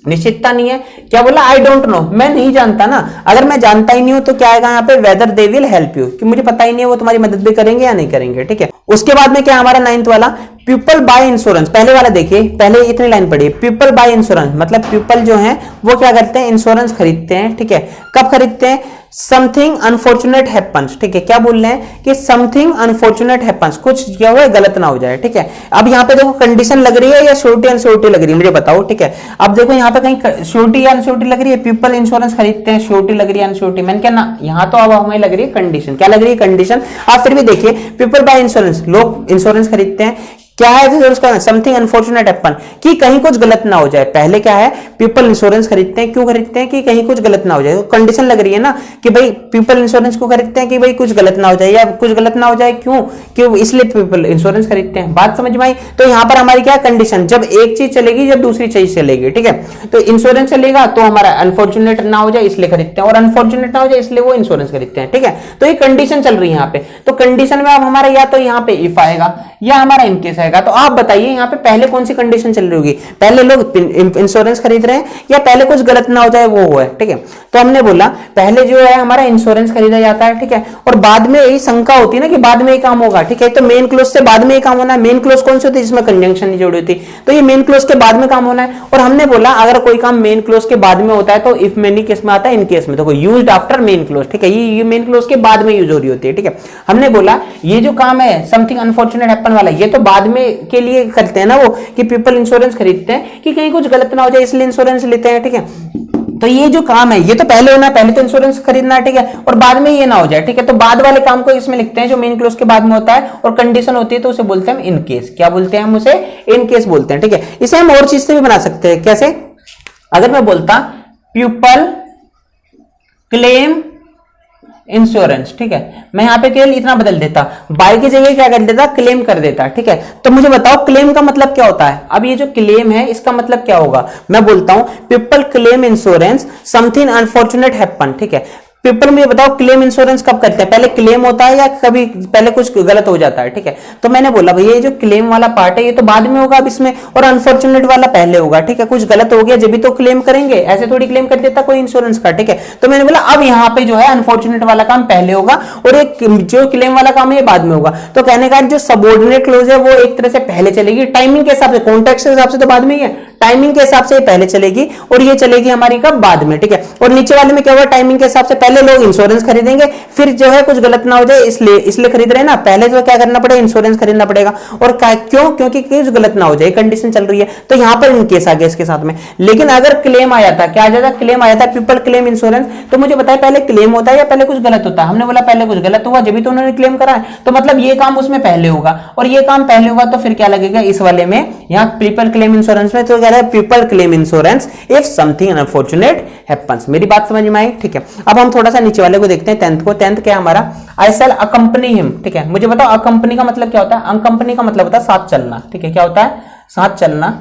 निश्चितता नहीं है। क्या बोला, आई डोंट नो, मैं नहीं जानता ना, अगर मैं जानता ही नहीं हूं तो क्या आएगा यहाँ पे, whether they will help you, कि मुझे पता ही नहीं है वो तुम्हारी मदद भी करेंगे या नहीं करेंगे। ठीक है, उसके बाद में क्या हमारा 9th वाला, पीपल बाय इंश्योरेंस। पहले वाला देखिए, पहले इतनी लाइन पढ़िए, पीपल बाय इंश्योरेंस मतलब पीपल जो है वो क्या करते हैं, इंश्योरेंस खरीदते हैं। ठीक है, कब खरीदते हैं, समथिंग अनफॉर्चुनेट हैपन्स। ठीक है, क्या बोल रहे हैं कि समथिंग अनफॉर्चुनेट हैपन्स, कुछ क्या हुआ गलत ना हो जाए। ठीक है, अब यहाँ पे देखो कंडीशन लग रही है या श्योरिटी अनश्योरिटी लग रही है, मुझे बताओ। ठीक है, अब देखो यहाँ पे कहीं श्योरिटी या अनश्योरिटी लग रही है, पीपल इंश्योरेंस खरीदते हैं, श्योरिटी लग रही है अनश्योरिटी, मैंने क्या ना, यहाँ तो अब हमें लग रही है कंडीशन। क्या लग रही है, कंडीशन। आप फिर भी देखिए, पीपल बाय इंश्योरेंस, लोग इंश्योरेंस खरीदते हैं, क्या है फिर उसका, समथिंग अनफॉर्चुनेट हैपन, कि कहीं कुछ गलत ना हो जाए। पहले क्या है, पीपल इंश्योरेंस खरीदते हैं, क्यों खरीदते हैं, कि कहीं कुछ गलत ना हो जाए। तो कंडीशन लग रही है ना कि भाई पीपल इंश्योरेंस क्यों खरीदते हैं, कि भाई कुछ गलत ना हो जाए, या कुछ गलत ना हो जाए, क्यों इसलिए पीपल इंश्योरेंस खरीदते हैं। बात समझ में आई। तो यहाँ पर हमारी क्या कंडीशन, जब एक चीज चलेगी जब दूसरी चीज चलेगी। ठीक है, तो इंश्योरेंस चलेगा तो हमारा अनफॉर्चुनेट ना हो जाए इसलिए खरीदते हैं, और अनफॉर्चुनेट ना हो जाए इसलिए वो इंश्योरेंस खरीदते हैं। ठीक है, तो ये कंडीशन चल रही है यहाँ पे। तो कंडीशन में अब हमारा या तो यहाँ पे इफ आएगा या हमारा इनकेस आएगा। तो आप बताइए यहाँ पे पहले कौन सी कंडीशन चल रही होगी, पहले लोग इंश्योरेंस खरीद रहे हैं या पहले कुछ गलत ना हो जाए वो है। ठीक है, तो हमने बोला पहले जो है हमारा इंश्योरेंस खरीदा जाता है। ठीक है, और बाद में यही शंका होती है ना कि बाद में ये काम होगा। ठीक है, तो मेन क्लोज से बाद में ये काम होना है। मेन क्लोज कौन सी होती है, जिसमें कंजंक्शन नहीं जोड़ी होती, तो ये मेन क्लोज के बाद में काम होना है। और हमने बोला अगर कोई काम मेन क्लोज के बाद में होता है तो इफ मेनी केस में आता है, इन केस में तो यूज्ड आफ्टर मेन क्लोज। ठीक है, ये मेन क्लोज के बाद में यूज हो रही होती है। ठीक है, हमने बोला ये जो काम है समथिंग अनफॉर्चुनेट हैपन वाला, ये तो बाद में के लिए करते हैं ना वो, कि पीपल इंश्योरेंस खरीदते हैं कि कहीं कुछ गलत ना हो जाए इसलिए इंश्योरेंस लेते हैं। ठीक है, तो ये जो काम है ये तो पहले होना है, पहले तो इंश्योरेंस खरीदना है। ठीक है, और बाद में ये ना हो जाए। ठीक है, तो बाद वाले काम को इसमें लिखते हैं जो मेन क्लोज के बाद में होता है, और कंडीशन होती है तो उसे बोलते हैं इन केस। क्या बोलते हैं हम उसे, इन केस बोलते हैं। ठीक है, इसे हम और चीज से भी बना सकते हैं। कैसे, अगर मैं बोलता पीपल क्लेम इंश्योरेंस। ठीक है, मैं यहां पे केवल इतना बदल देता, बाय की जगह क्या कर देता, क्लेम कर देता। ठीक है, तो मुझे बताओ क्लेम का मतलब क्या होता है। अब ये जो क्लेम है इसका मतलब क्या होगा, मैं बोलता हूं people claim insurance something unfortunate happen. ठीक है, पीपल में बताओ क्लेम इंश्योरेंस कब करते हैं, पहले क्लेम होता है या कभी पहले कुछ गलत हो जाता है। ठीक है, तो मैंने बोला भैया ये जो क्लेम वाला पार्ट है ये तो बाद में होगा अब इसमें, और अनफॉर्चुनेट वाला पहले होगा। ठीक है, कुछ गलत हो गया जब भी तो क्लेम करेंगे, ऐसे थोड़ी क्लेम कर देता कोई इंश्योरेंस का। ठीक है, तो मैंने बोला अब यहाँ पे जो है अनफॉर्चुनेट वाला काम पहले होगा और एक जो क्लेम वाला काम है ये बाद में होगा। तो कहने का जो सबऑर्डिनेट क्लोज है वो एक तरह से पहले चलेगी, टाइमिंग के हिसाब से, कॉन्टेक्स्ट के हिसाब से तो बाद में ही है, टाइमिंग के हिसाब से पहले चलेगी और ये चलेगी हमारी कब, बाद में, ठीक है। और नीचे वाले में क्या हुआ, टाइमिंग के हिसाब से पहले लोग इंश्योरेंस खरीदेंगे, फिर जो है कुछ गलत ना हो जाए इसलिए खरीद रहे हैं ना, पहले जो क्या करना पड़ेगा, इंश्योरेंस खरीदना पड़ेगा। और क्यों, क्योंकि कुछ गलत ना हो जाए, कंडीशन चल रही है, तो यहां पर इन केस आ गया इसके साथ में। लेकिन अगर क्लेम आ जाता, क्या आ जाता, क्लेम आ जाता, पीपल क्लेम इंश्योरेंस, तो मुझे बताया पहले क्लेम होता है या पहले कुछ गलत होता है। हमने बोला पहले कुछ गलत हुआ, जब भी तो उन्होंने क्लेम करा है, तो मतलब ये काम उसमें पहले होगा, और ये काम पहले होगा तो फिर क्या लगेगा इस वाले में, यहाँ पीपल क्लेम इंश्योरेंस में, तो कह रहा है people claim insurance if something unfortunate happens. मेरी बात समझ में आई, ठीक है। अब हम थोड़ा सा नीचे वाले को देखते हैं, 10th को। 10th क्या है हमारा, आई शैल अकंपनी हिम, ठीक है। मुझे बताओ अकंपनी का मतलब क्या होता है, अकंपनी का मतलब होता है साथ चलना, ठीक है। क्या होता है, साथ चलना,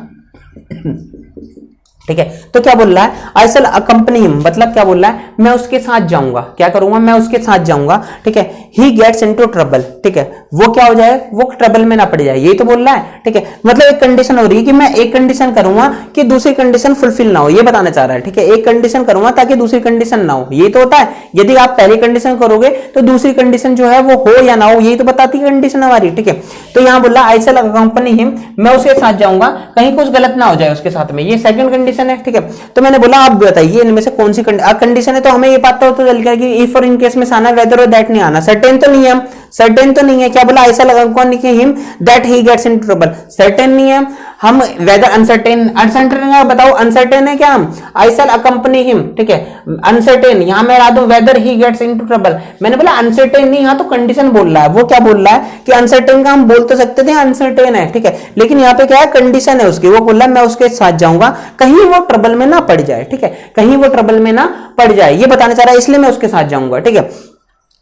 ठीक है। तो क्या बोल रहा है, आई शैल अकंपनी हिम, मतलब क्या बोल रहा है, मैं उसके साथ जाऊंगा, क्या करूंगा, मैं उसके साथ जाऊंगा, ठीक है। ही गेट्स इनटू ट्रबल, ठीक है, वो क्या हो जाए, वो ट्रबल में ना पड़ जाए, यही तो बोल रहा है, ठीक है। मतलब एक कंडीशन हो रही है कि मैं एक कंडीशन करूंगा कि दूसरी कंडीशन फुलफिल ना हो, ये बताना चाह रहा है, ठीक है। एक कंडीशन करूंगा ताकि दूसरी कंडीशन ना हो, ये तो होता है। यदि आप पहली कंडीशन करोगे तो दूसरी कंडीशन जो है वो हो या ना हो, यही तो बताती है कंडीशन हमारी, ठीक है। तो यहां बोल रहा है आई शैल अकंपनी हिम, मैं उसके साथ जाऊंगा, कहीं कुछ गलत ना हो जाए उसके साथ में, ये सेकंड कंडीशन है, ठीक है। तो मैंने बोला आप बताइए इनमें से कौन सी कंडीशन है, तो हमें ये पता हो तो चल गया कि इफ और इन केस में आना, वेदर और दैट नहीं आना, सर्टेन तो नहीं है, सर्टेन तो नहीं है। क्या बोला, ऐसा लगा कौन लिखे, him that he gets into trouble, certain नहीं है हम, वेदर अनसर्टेन, अनसर्टेन है, बताओ अनसर्टेन है क्या हम, आई शैल अकंपनी हिम, ठीक है। अनसर्टेन यहां मैं ला दूं whether he gets into trouble, मैंने बोला अनसर्टेन नहीं, यहां तो कंडीशन बोल रहा है, वो क्या बोल रहा है कि अनसर्टेन का हम बोल तो सकते थे अनसर्टेन है, ठीक है, लेकिन यहां पे क्या है, कंडीशन है उसकी, वो बोल रहा है मैं उसके साथ जाऊंगा, कहीं वो ट्रबल में ना पड़ जाए, ठीक है, कहीं वो ट्रबल में ना पड़ जाए, ये बताना चाह रहा है, इसलिए मैं उसके साथ जाऊंगा, ठीक है।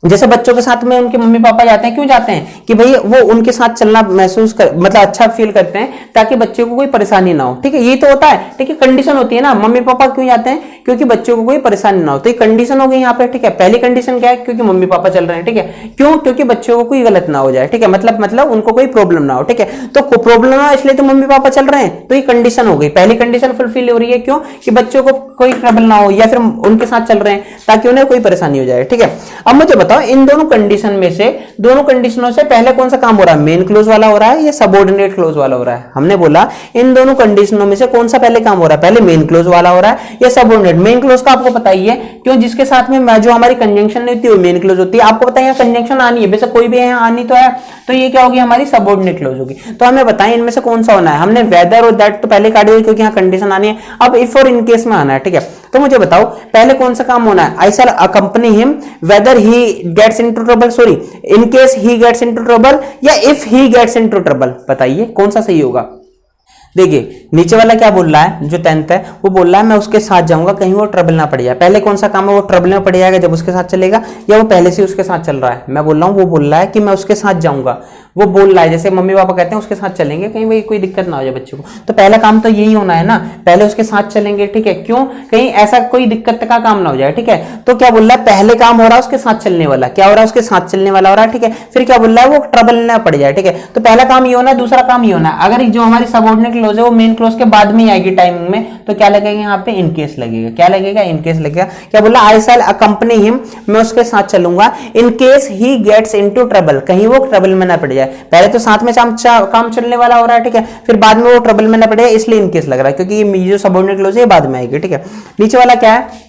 जैसे बच्चों के साथ में उनके मम्मी पापा जाते हैं, क्यों जाते हैं कि भाई वो उनके साथ चलना महसूस कर, मतलब अच्छा फील करते हैं ताकि बच्चे को कोई परेशानी ना हो, ठीक है, ये तो होता है, ठीक है, कंडीशन होती है ना। मम्मी पापा क्यों जाते हैं, क्योंकि बच्चों को कोई परेशानी ना हो, तो ये कंडीशन हो गई यहाँ पे, ठीक है। पहली कंडीशन क्या है, क्योंकि मम्मी पापा चल रहे हैं, ठीक है, क्यों, क्योंकि बच्चों को कोई गलत ना हो जाए, ठीक है, मतलब उनको कोई प्रॉब्लम ना हो, ठीक है, तो प्रॉब्लम ना हो इसलिए तो मम्मी पापा चल रहे हैं, तो ये कंडीशन हो गई, पहली कंडीशन फुलफिल हो रही है, क्यों कि बच्चों को कोई ट्रबल ना हो, या फिर उनके साथ चल रहे हैं ताकि उन्हें कोई परेशानी हो जाए, ठीक है। अब मुझे बताओ इन दोनों कंडीशन में से, दोनों कंडीशनों से पहले कौन सा काम हो रहा है, मेन क्लोज वाला हो रहा है या सबऑर्डिनेट क्लोज वाला हो रहा है। हमने बोला इन दोनों कंडीशनों में से कौन सा पहले काम हो रहा है, पहले मेन क्लोज वाला हो रहा है या सबऑर्डिनेट। मेन क्लोज का आपको पता ही है, क्यों, जिसके साथ में जो हमारी कंजंक्शन नहीं होती वो मेन क्लोज होती है। आपको पता है यहाँ कंजंक्शन आनी है, बेशक कोई भी है आनी तो है, तो ये क्या होगी, हमारी सबऑर्डिनेट क्लोज होगी। तो हमें बताएं इनमें से कौन सा होना है। हमने वेदर और दैट तो पहले काट दिया क्योंकि यहाँ कंडीशन आनी है, अब इफ और इन केस में आना है, ठीक है। तो मुझे बताओ पहले कौन सा काम होना है, I shall accompany him whether he gets into trouble, sorry in case he gets into trouble, या if he gets into trouble, बताइए कौन सा सही होगा। देखिए नीचे वाला क्या बोल रहा है, जो 10th है वो बोल रहा है मैं उसके साथ जाऊंगा कहीं वो ट्रबल ना पड़ जाए। पहले कौन सा काम है, वो ट्रबल में पड़ जाएगा जब उसके साथ चलेगा, या वो पहले से उसके साथ चल रहा है। मैं बोल रहा हूँ वो बोल रहा है कि मैं उसके साथ जाऊंगा, वो बोल रहा है जैसे मम्मी पापा कहते हैं उसके साथ चलेंगे कहीं भाई कोई दिक्कत ना हो जाए बच्चे को, तो पहला काम तो यही होना है ना, पहले उसके साथ चलेंगे, ठीक है, क्यों, कहीं ऐसा कोई दिक्कत का काम ना हो जाए, ठीक है। तो क्या बोल रहा है, पहले काम हो रहा है उसके साथ चलने वाला, क्या हो रहा है, उसके साथ चलने वाला हो रहा है, ठीक है। फिर क्या बोल रहा है, वो ट्रबल ना पड़ जाए, ठीक है। तो पहला काम ये होना है, दूसरा काम ये होना है। अगर जो हमारी सबऑर्डिनेट क्लोज है वो मेन क्लोज के बाद में आएगी टाइमिंग में, तो क्या लगेगा यहाँ पे, इन केस लगेगा, क्या लगेगा, इन केस लगेगा। क्या बोला, आई शैल अकंपनी हिम, मैं उसके साथ चलूंगा, in case he gets into trouble, कहीं वो ट्रबल में ना पड़ जाए। पहले तो साथ में काम चलने वाला हो रहा है, ठीक है, फिर बाद में वो ट्रबल में ना पड़े, इसलिए इन केस लग रहा है, क्योंकि ये जो सबऑर्डिनेट क्लोज है बाद में आएगी, ठीक है। नीचे वाला क्या है,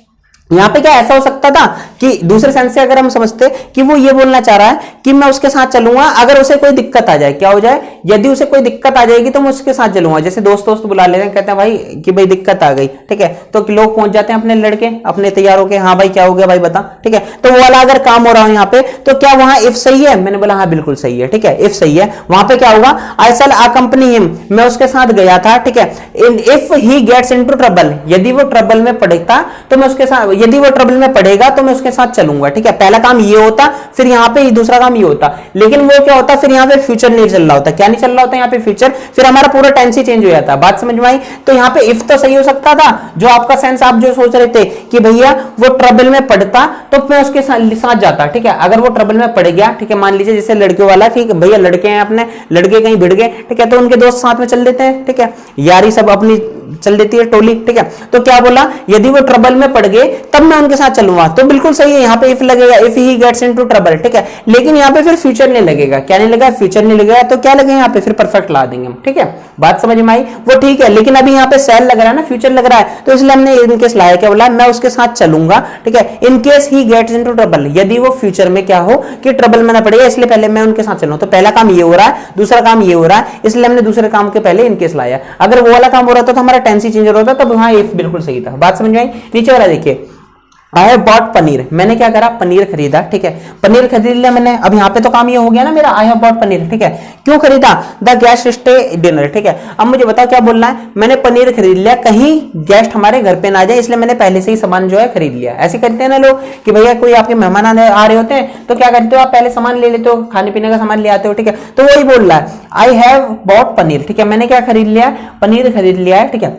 यहां पे क्या ऐसा हो सकता था कि दूसरे सेंस से अगर हम समझते कि वो ये बोलना चाह रहा है कि मैं उसके साथ चलूंगा अगर उसे कोई दिक्कत आ जाए, क्या हो जाए, यदि उसे कोई दिक्कत आ जाएगी तो मैं उसके साथ चलूंगा। जैसे दोस्त बुला लेते हैं, कहते हैं भाई कि भाई दिक्कत आ गई, ठीक है, तो लोग पहुंच जाते हैं अपने लड़के अपने तैयार होके, हाँ भाई क्या हो गया भाई बता, ठीक है। तो वो वाला अगर काम हो रहा है यहाँ पे, तो क्या वहां इफ सही है, मैंने बोला हाँ बिल्कुल सही है, ठीक है, इफ सही है। वहां पे क्या होगा, आई शैल अकंपनी हिम, मैं उसके साथ गया था, ठीक है, if he gets into trouble, यदि वो ट्रबल में पड़ता तो मैं उसके साथ, यदि वो ट्रबल में पड़ेगा तो मैं उसके साथ चलूंगा, ठीक है। पहला काम ये होता, फिर यहाँ पे दूसरा काम ये होता, लेकिन वो क्या होता, फिर यहाँ पे फ्यूचर नहीं चल रहा होता, क्या नहीं चल रहा होता यहाँ पे, फ्यूचर, फिर हमारा पूरा टेंस ही चेंज हो जाता। बात समझ में आई। तो यहाँ पे इफ तो सही हो सकता था, जो आपका सेंस आप जो सोच रहे थे कि भैया वो ट्रबल में पड़ता तो मैं उसके साथ जाता, ठीक है। अगर वो ट्रबल में पड़ गया, ठीक है, मान लीजिए जैसे लड़कियों वाला, ठीक है, भैया लड़के हैं अपने, लड़के कहीं भिड़ गए, ठीक है, तो उनके दोस्त साथ में चल देते हैं, ठीक है, यारी सब अपनी चल देती है टोली, ठीक है। तो क्या बोला, यदि वो ट्रबल में पड़ गए तब मैं उनके साथ चलूंगा। तो बिल्कुल सही है, यहाँ पे इफ लगेगा, if he gets into trouble, ठीक है। लेकिन यहाँ पे फिर फ्यूचर नहीं लगेगा, क्या नहीं लगेगा, फ्यूचर नहीं लगेगा, तो क्या लगेगा यहाँ पे फिर परफेक्ट ला देंगे हम, ठीक है। बात समझ में आई, वो ठीक है। लेकिन अभी यहाँ पे सेल लग रहा है ना, फ्यूचर लग रहा है, तो इसलिए हमने इन केस लाया, क्या बोला, मैं उसके साथ चलूंगा, ठीक है। In case he gets into trouble, यदि वो फ्यूचर में क्या हो कि ट्रबल में ना पड़ेगा, इसलिए पहले मैं उनके साथ चलूं। तो पहला काम ये हो रहा है, दूसरा काम ये हो रहा है, इसलिए हमने दूसरे काम के पहले इन केस लाया। अगर वो वाला काम हो रहा था तो हमारा टेंस ही चेंज हो रहा था, तब वहां इफ बिल्कुल सही था। बात समझ में आई। नीचे वाला देखिए, आई हैव बॉट पनीर, मैंने क्या करा, पनीर खरीदा, ठीक है। पनीर खरीद लिया मैंने। अब यहाँ पे तो काम ये हो गया ना मेरा, आई हैव बॉट पनीर, ठीक है। क्यों खरीदा, द गेस्ट स्टे डिनर, ठीक है। अब मुझे बताओ क्या बोलना है, मैंने पनीर खरीद लिया, कहीं गेस्ट हमारे घर पे ना जाए, इसलिए मैंने पहले से ही सामान जो है खरीद लिया। ऐसे करते हैं ना लोग कि भैया कोई आपके मेहमान आ रहे होते हैं तो क्या करते हो, आप पहले सामान ले लेते हो, खाने पीने का सामान ले आते हो, ठीक है। तो वही बोल रहा है, आई हैव बॉट पनीर, ठीक है। मैंने क्या खरीद लिया, पनीर खरीद लिया है, ठीक है।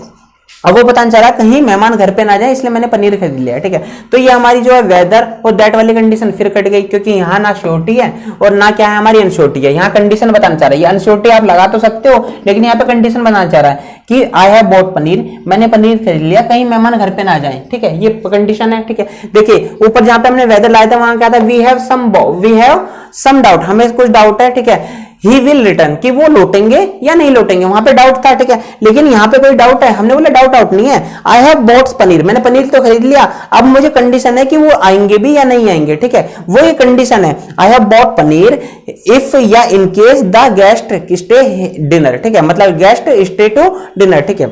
अब वो पता नहीं चला कहीं मेहमान घर पे ना जाए, इसलिए मैंने पनीर खरीद लिया, ठीक है। तो ये हमारी जो है वेदर और दैट वाली कंडीशन फिर कट गई, क्योंकि यहाँ ना श्योरिटी है और ना क्या है हमारी अनश्योरिटी है। यहाँ कंडीशन बताना चाह रहा है, ये अनश्योरिटी आप लगा तो सकते हो, लेकिन यहाँ पे कंडीशन बताना चाह रहा है कि आई हैव बॉट पनीर, मैंने पनीर खरीद लिया, कहीं मेहमान घर पे ना जाए, ठीक है। ये कंडीशन है, ठीक है। देखिए ऊपर जहां पे हमने वेदर लाया था वहां क्या था, वी हैव सम डाउट, हमें कुछ डाउट है, ठीक है। ही विल रिटर्न, कि वो लौटेंगे या नहीं लौटेंगे, वहां पे डाउट था, ठीक है। लेकिन यहाँ पे कोई डाउट है, हमने बोला डाउट आउट नहीं है। आई हैव बॉट पनीर, मैंने पनीर तो खरीद लिया, अब मुझे कंडीशन है कि वो आएंगे भी या नहीं आएंगे, ठीक है। वो ये कंडीशन है, I have bought paneer if या in case the guest stay dinner, ठीक है। मतलब गेस्ट स्टे टू डिनर, ठीक है।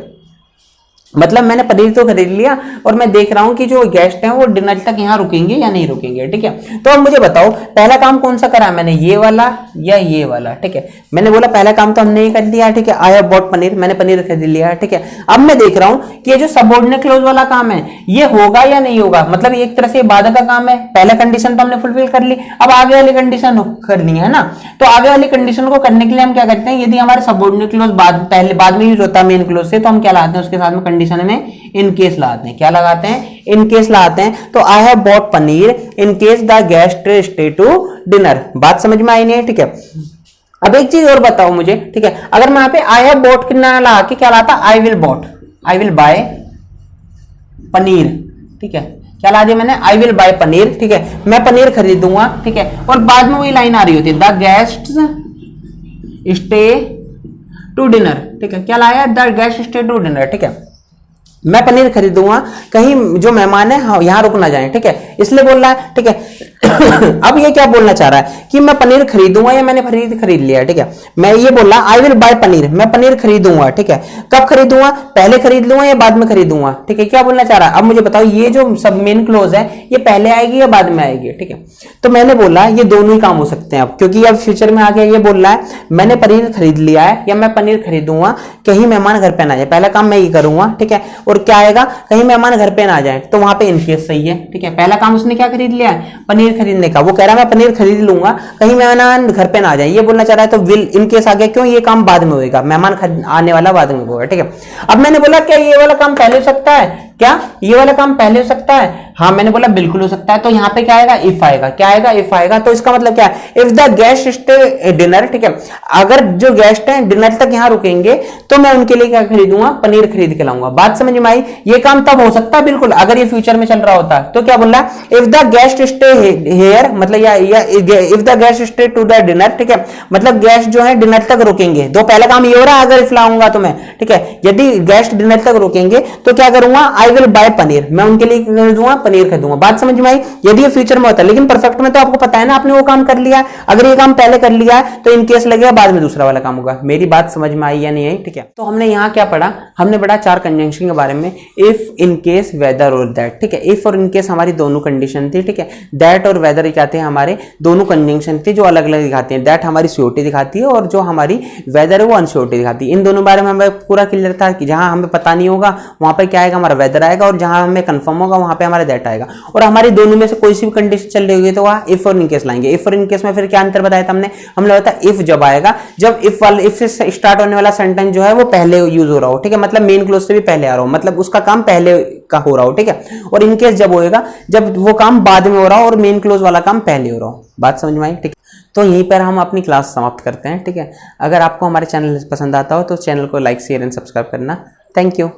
मतलब मैंने पनीर तो खरीद लिया और मैं देख रहा हूं कि जो गेस्ट हैं वो डिनर तक यहाँ रुकेंगे या नहीं रुकेंगे, ठीक है। तो अब मुझे बताओ पहला काम कौन सा करा मैंने, ये वाला या ये वाला, ठीक है। मैंने बोला पहला काम तो हमने ये कर दिया, ठीक है। आई हैव बॉट पनीर, मैंने पनीर खरीद लिया, ठीक है। अब मैं देख रहा हूं कि ये जो सबऑर्डिनेट क्लॉज वाला काम है ये होगा या नहीं होगा, मतलब एक तरह से बाधा का काम है। पहला कंडीशन तो हमने फुलफिल कर ली, अब आगे वाली कंडीशन करनी है ना। तो आगे वाली कंडीशन को करने के लिए हम क्या करते हैं, यदि हमारे सबऑर्डिनेट क्लॉज बाद में यूज होता है मेन क्लॉज से, तो हम क्या लाते हैं उसके साथ में कंडीशन में इन केस लाते हैं। क्या लगाते हैं, इन केस लाते हैं। तो I have bought paneer in case the guest stay to dinner. बात समझ में आई नहीं है, ठीक है। अब एक चीज और बताओ मुझे, ठीक है। अगर मैं यहाँ पे आई हैव बॉट कितना ला के क्या लाता, आई विल बाय पनीर, ठीक है। क्या ला दिया मैंने, आई विल बाय पनीर, ठीक है। मैं पनीर खरीदूंगा, ठीक है। और बाद में वही लाइन आ रही होती है, the guest stay to dinner, ठीक है। क्या लाया, the guest stay to dinner, ठीक है। मैं पनीर खरीदूंगा, कहीं जो मेहमान है यहां रुक ना जाए, ठीक है। इसलिए बोल रहा है, ठीक है। अब ये क्या बोलना चाह रहा है कि मैं पनीर खरीदूंगा या मैंने खरीद लिया, ठीक है। मैं ये बोल रहा आई विल बाय पनीर, मैं पनीर खरीदूंगा, ठीक है। कब खरीदूंगा, पहले खरीद लूंगा या बाद में खरीदूंगा, ठीक है। क्या बोलना चाह रहा है, अब मुझे बताओ ये जो सब मेन क्लोज है ये पहले आएगी या बाद में आएगी, ठीक है। तो मैंने बोला ये दोनों ही काम हो सकते हैं अब, क्योंकि अब फ्यूचर में आ गया। ये बोल रहा है मैंने पनीर खरीद लिया है या मैं पनीर खरीदूंगा, कहीं मेहमान घर पे ना जाए, पहला काम मैं ये करूंगा, ठीक है। और क्या आएगा, कहीं मेहमान घर पे ना जाए, तो वहां पे इनकेस सही है, ठीक है। पहला काम उसने क्या खरीद लिया है, पनीर खरीदने का। वो कह रहा है मैं पनीर खरीद लूंगा, कहीं मेहमान घर पे ना जाए, ये बोलना चाह रहा है। तो विल इनकेस आ गया, क्यों, ये काम बाद में होगा, मेहमान आने वाला बाद में होगा, ठीक है। अब मैंने बोला क्या ये वाला काम पहले हो सकता है, क्या ये वाला काम पहले हो सकता है, हाँ मैंने बोला बिल्कुल हो सकता है। तो यहाँ पे क्या आएगा, इफ आएगा। क्या आएगा, इफ आएगा। तो इसका मतलब क्या है, if the guest stay dinner, ठीक है। अगर जो गेस्ट हैं डिनर तक यहाँ रुकेंगे तो मैं उनके लिए क्या खरीदूंगा, पनीर खरीद के लाऊंगा। बात समझ में आई। ये काम तब हो सकता है बिल्कुल अगर ये फ्यूचर में चल रहा होता। तो क्या बोल रहा है, if the guest stay here, मतलब या if the guest stay to the dinner, ठीक है। मतलब गेस्ट जो है डिनर तक रुकेंगे। तो पहला काम ये हो रहा है अगर इफ लाऊंगा तो मैं, ठीक है। यदि गेस्ट डिनर तक रुकेंगे तो क्या करूंगा, आई विल बाय पनीर, मैं उनके लिए खरीदूंगा, पनीर खरीदूंगा। बात समझ में आई। यदि ये फ्यूचर में होता है, लेकिन परफेक्ट में तो आपको पता है ना आपने वो काम कर लिया। अगर ये काम पहले कर लिया है तो इन केस लगेगा, बाद में दूसरा वाला काम होगा। मेरी बात समझ में आई या नहीं आई, ठीक है। तो हमने यहाँ क्या पढ़ा, हमने पढ़ा चार कंजंक्शन के बारे में, इफ, इन केस, वेदर और दैट, ठीक है। इफ और इन केस हमारी दोनों कंडीशन थी, ठीक है। दैट और वेदर क्या थे, हमारे दोनों कंजंक्शन थी जो अलग अलग दिखाती है। दैट हमारी श्योरिटी दिखाती है और जो हमारी वेदर है वो अनश्योरिटी दिखाती है। इन दोनों बारे में हमें पूरा क्लियर था कि जहां हमें पता नहीं होगा वहां पर क्या आएगा, हमारा वेदर आएगा, और जहां हमें कंफर्म होगा वहां पे हमारा दैट आएगा। और हमारी दोनों में से कोई सी भी कंडीशन चल रही होगी तो वहां इफ और इन केस लाएंगे। इफ और इन केस में फिर क्या अंतर बताया था हमने बताया इफ जब आएगा, जब इफ से स्टार्ट होने वाला सेंटेंस जो है वो पहले यूज हो रहा हो, ठीक है। मतलब मेन क्लोज से भी पहले आ रहा हो, मतलब उसका काम पहले का हो रहा हो, ठीक है। और इन केस जब होएगा जब वो काम बाद में हो रहा हो और मेन क्लोज वाला काम पहले हो रहा हो। बात समझ में आई, ठीक है। तो यहीं पर हम अपनी क्लास समाप्त करते हैं, ठीक है। अगर आपको हमारे चैनल पसंद आता हो तो चैनल को लाइक, शेयर एंड सब्सक्राइब करना। Thank you.